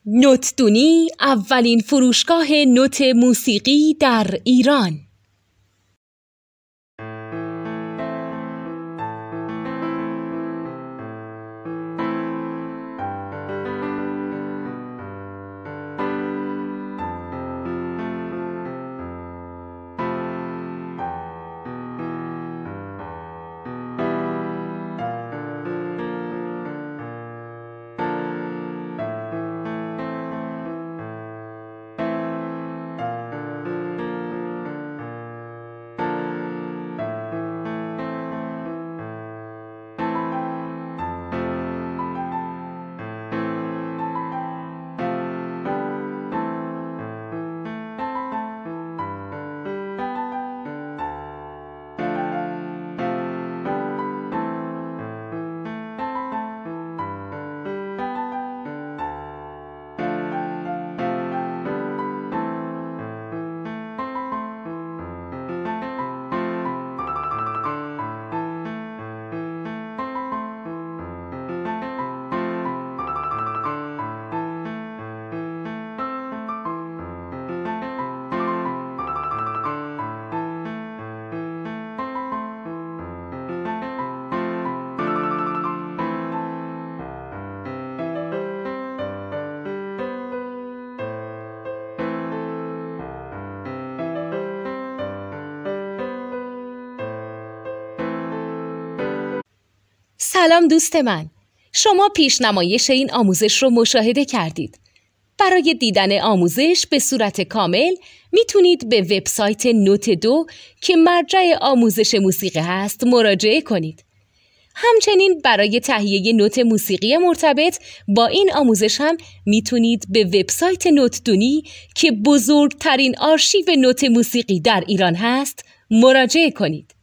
نوتدونی اولین فروشگاه نوت موسیقی در ایران. سلام دوست من، شما پیشنمایش این آموزش رو مشاهده کردید. برای دیدن آموزش به صورت کامل میتونید به وبسایت نوت 2 که مرجع آموزش موسیقی هست مراجعه کنید. همچنین برای تهیه نوت موسیقی مرتبط با این آموزش هم میتونید به وبسایت نوتدونی که بزرگترین آرشیو نوت موسیقی در ایران هست مراجعه کنید.